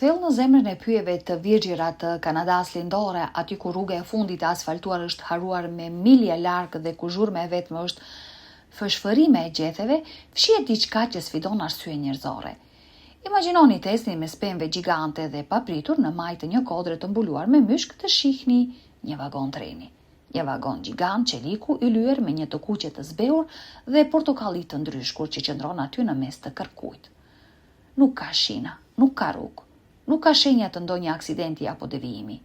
Thellë në zemrën e pyjeve të Virgjira të Kanadas lindore, aty ku rruga e fundit e asfaltuar është haruar me milja larg dhe ku zhurma e vetme është fshfërime e gjetheve, fshihet diçka që sfidon arsye njerëzore. Imagjinoni të esni me spemve gjigante dhe papritur në majtë të një kodre të mbuluar me myshk të shihni një vagon treni. Një vagon gjigant qeliku i lyer me një të kuqe të zbehur dhe portokalli të ndryshkur që qëndron aty në mes të kërkujt. Nuk ka shina, nuk ka rrugë. Nuk ka shenja të ndonjë aksidenti apo devijimi.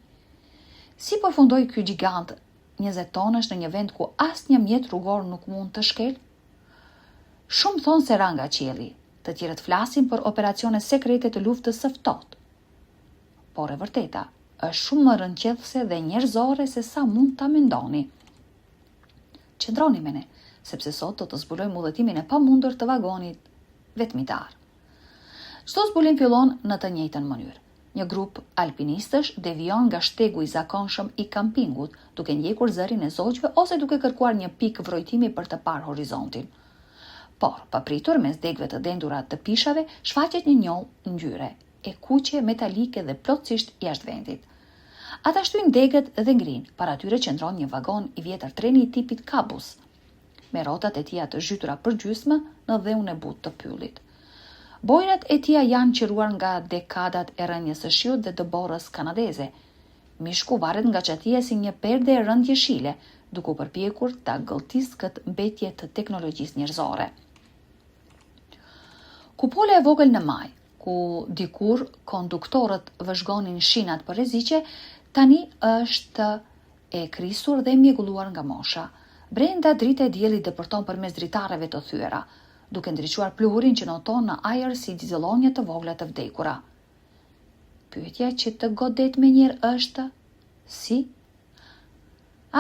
Si përfundoi ky gjigant 20 tonësh në një vend ku asnjë mjet rrugor nuk mund të shkel? Shumë thonë se ra nga qielli, të tjerët flasin për operacione sekrete të luftës së ftohtë. Por e vërteta është shumë më rënqethëse dhe njerëzore se sa mund ta mendoni. Qëndroni me ne, sepse sot do të zbulojmë udhëtimin e pamundur të vagonit vetmitar. Çdo zbulim fillon në të njëjtën mënyrë. Një grup alpinistësh devion nga shtegu i zakonshëm i kampingut, duke ndjekur zërin e zogjve ose duke kërkuar një pikë vrojtimi për të parë horizontin. Por, papritur mes degëve të dendura të pishave, shfaqet një njollë ngjyre, e kuqe, metalike dhe plotësisht jashtë vendit. Ata shtyjnë degët dhe ngrin, para tyre qëndron një vagon i vjetër treni i tipit kabus, me rrotat e tija të zhytura përgjysmë në dheun e butë të pyllit. Bojrat e tija janë qiruar nga dekadat e rënjes së shiut dhe dëborrës kanadeze. Mishku varet nga çatia si një perde e rënd jeshile, duke u përpjekur ta gëlltisë këtë mbetje të teknologjisë njerëzore. Kupola e vogël në maj, ku dikur konduktorët vëzhgonin shinat për rreziqe, tani është e krisur dhe mjegulluar nga mosha. Brenda drita e diellit dëpërton përmes dritareve të thyera, duke ndriçuar pluhurin që noton në ajër si dizelonje të vogla të vdekura. Pyetja që të godet me njerë është: si?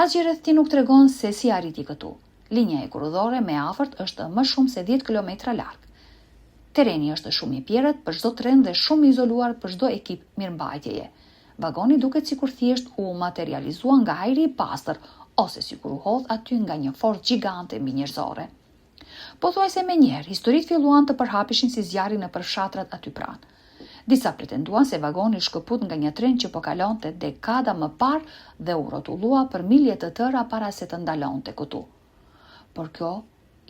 Asgjë rreth ti nuk tregon se si arriti këtu. Linja e kurudhore me afërt është më shumë se 10 kilometra larg. Tereni është shumë i pjerët për çdo tren dhe shumë i izoluar për çdo ekip mirëmbajtjeje. Vagoni duket sikur thjesht u materializua nga ajri i pastër ose sikur u hodh aty nga një forcë gjigante mbi njerëzore. Pothuajse me njerë, historitë filluan të përhapishin si zjarri në përfshatrat aty pranë. Disa pretenduan se vagoni shkëput nga një tren që po kalonte dekada më parë dhe u rrotullua për milje të tëra para se të ndalonte këtu. Por kjo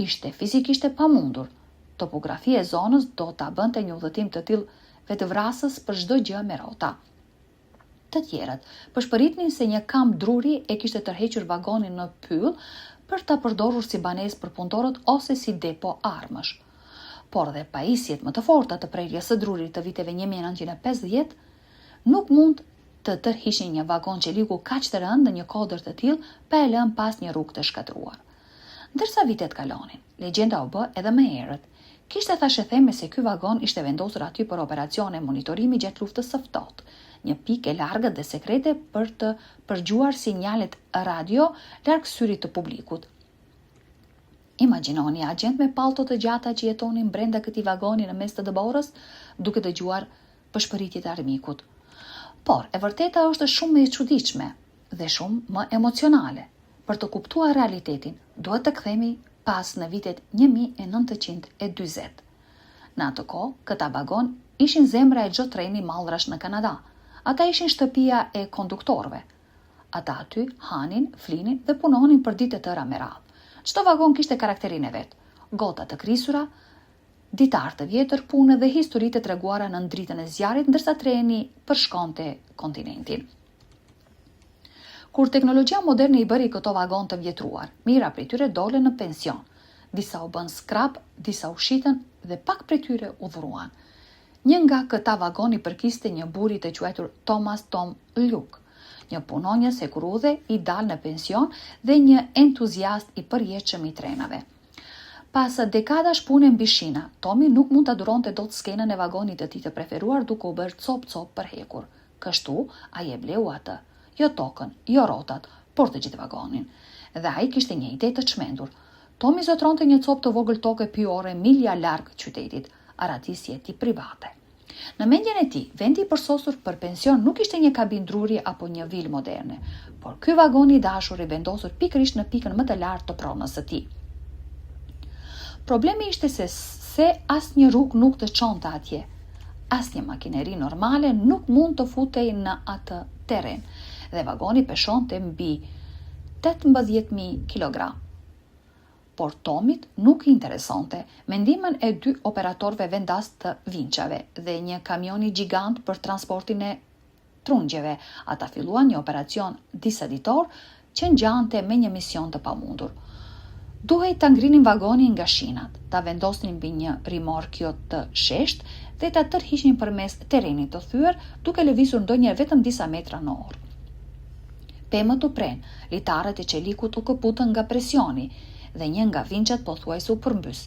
ishte fizikisht e pamundur. Topografia e zonës do ta bënte një udhëtim të tillë vetëvrasës për çdo gjë me rrota. Të tjerët përshpëritnin se një kamp druri e kishte tërhequr vagonin në pyll për ta përdorur si banesë për punëtorët ose si depo armësh. Por dhe pajisjet më të forta të prerjes së drurit të viteve 1950 nuk mund të tërhiqnin një vagon qeliku kaq të rënd në një kodër të tillë pa e lënë pas një rrugë të shkatruar. Ndërsa vitet kalonin, legjenda u bë edhe më herët. Kishte thashë theme se ky vagon ishte vendosur aty për operacione monitorimi gjatë luftës së ftohtë, një pikë e largët dhe sekrete për të përgjuar sinjalet radio larg syrit të publikut. Imagjinoni agent me pallto të gjata që jetonin brenda këtij vagoni në mes të dëborrës, duke dëgjuar përshpëritjet e armikut. Por e vërteta është shumë më e çuditshme dhe shumë më emocionale. Për të kuptuar realitetin, duhet të kthehemi pas në vitet 1940. Në atë kohë, këta vagon ishin zemra e çdo treni mallrash në Kanada. Ata ishin shtëpia e konduktorëve. Ata aty hanin, flinin dhe punonin për ditë të tëra me radhë. Çdo vagon kishte karakterin e vet, gota të krisura, ditar të vjetër pune dhe histori të treguara në dritën e zjarrit, ndërsa treni përshkonte kontinentin. Kur teknologjia moderne i bëri këto vagon të vjetruar, mira prej tyre dolën në pension. Disa u bën skrap, disa u shitën dhe pak prej tyre u dhuruan. Një nga këta vagoni përkiste një burri të quajtur Thomas Tom Luke, një punonjës e kurudhe i dal në pension dhe një entuziast i përjetshëm i trenave. Pas dekadash pune mbi shina, Tomi nuk mund ta duronte dot skenën e vagonit të tij të preferuar duke u bërë cop-cop për hekur. Kështu ai e bleu atë, jo tokën, jo rrotat, por të gjithë vagonin. Dhe ai kishte një ide të çmendur. Tomi zotronte një cop të vogël toke pyjore milja larg qytetit, aradisje ti private. Në mendjen e tij, vendi i përsosur për pension nuk ishte një kabin druri apo një vilë moderne, por ky vagon i dashur i vendosur pikërisht në pikën më të lartë të pronës së tij. Problemi ishte se asnjë rrugë nuk të çonte atje. Asnjë makineri normale nuk mund të futej në atë terren dhe vagoni peshonte mbi 18.000 kg. Por Tomit nuk i interesonte mendimin e 2 operatorëve vendas të vinçave dhe një kamioni gjigant për transportin e trungjeve. Ata filluan një operacion disa ditor që ngjante me një mision të pamundur. Duhej ta ngrinin vagonin nga shinat, ta vendosnin mbi një rimorkio të shesht dhe ta tërhiqnin përmes terrenit të thyer, duke lëvizur ndonjëherë vetëm disa metra në orë. Pemët u pren, litarët e çelikut u këputën nga presioni dhe një nga vinçat pothuajse u përmbys.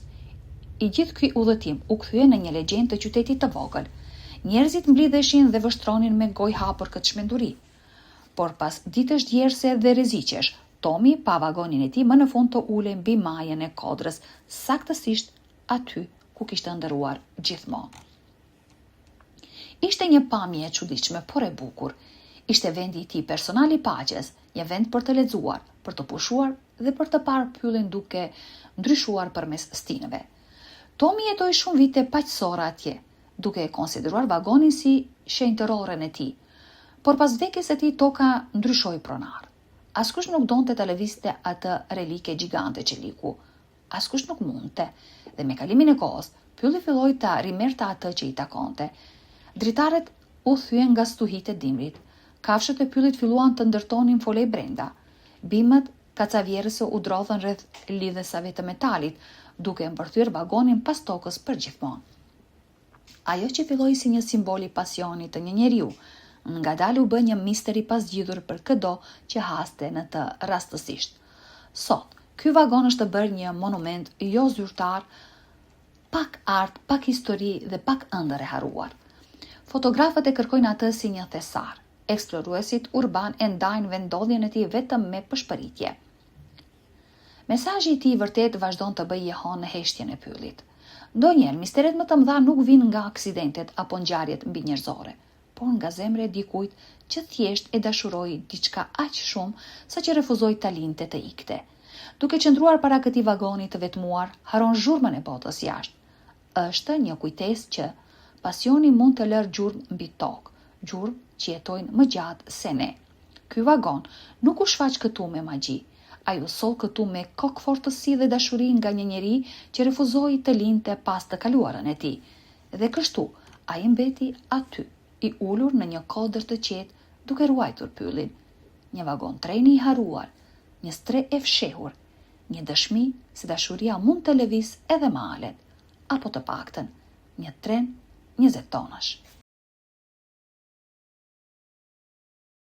I gjithë ky udhëtim u kthye në një legjendë të qytetit të vogël. Njerëzit mblidheshin dhe vështronin me gojë hapur këtë çmenduri. Por pas ditësh djerse dhe rreziqesh, Tomi pa vagonin e tij më në fund të ulej mbi majën e Kodrës, saktësisht aty ku kishte ndëruar gjithmonë. Ishte një pamje e çuditshme, por e bukur. Ishte vendi i tij personal i paqes, një vend për të lexuar, për të pushuar dhe për të parë pyllin duke ndryshuar përmes stinëve. Tomi jetoi shumë vite paqësore atje, duke e konsideruar vagonin si shenjtëroren e tij. Por pas vdekjes së tij toka ndryshoi pronar. Askush nuk donte ta lëvizte atë relike gjigante çeliku. Askush nuk mundte, dhe me kalimin e kohës, pylli filloi ta rimerrte atë që i takonte. Dritaret u thyen nga stuhitë e dimrit. Kafshët e pyllit filluan të ndërtonin folej brenda. Bimët kacavjerëse u drodhën rreth lidhësave të metalit, duke mbërthyer vagonin pas tokës përgjithmonë. Ajo që filloi si një simbol i pasionit të një njeriu, ngadalë u bë një mister i pasgjidhur për çdo që haste në të rastësisht. Sot, ky vagon është bërë një monument jo zyrtar, pak art, pak histori dhe pak ëndër e harruar. Fotografët e kërkojnë atë si një thesar. Eksploruesit urban e ndajnë vendodhjen e tij vetëm me pëshpëritje. Mesazhi i tij vërtet vazhdon të bëjë jehon në heshtjen e pyllit. Ndonjëherë misteret më të mëdha nuk vinë nga aksidentet apo ngjarjet mbi njerëzore, por nga zemra e dikujt që thjesht e dashuroi diçka aq shumë sa që refuzoi ta linte të ikte. Duke qëndruar para këtij vagoni të vetmuar, haron zhurmën e botës jashtë. Është një kujtesë që pasioni mund të lërë gjurmë mbi tokë, gjurmë që jetojnë më gjatë se ne. Ky vagon nuk u shfaq këtu me magji. Ai u soll këtu me kokë fortësi dhe dashuri nga një njeri që refuzoi të linte pas të kaluarën e tij. Dhe kështu, ai mbeti aty, i ulur në një kodër të qetë, duke ruajtur pyllin. Një vagon treni i harruar, një stre e fshehur, një dëshmi se dashuria mund të lëviz edhe malet, apo të paktën një tren 20 tonash.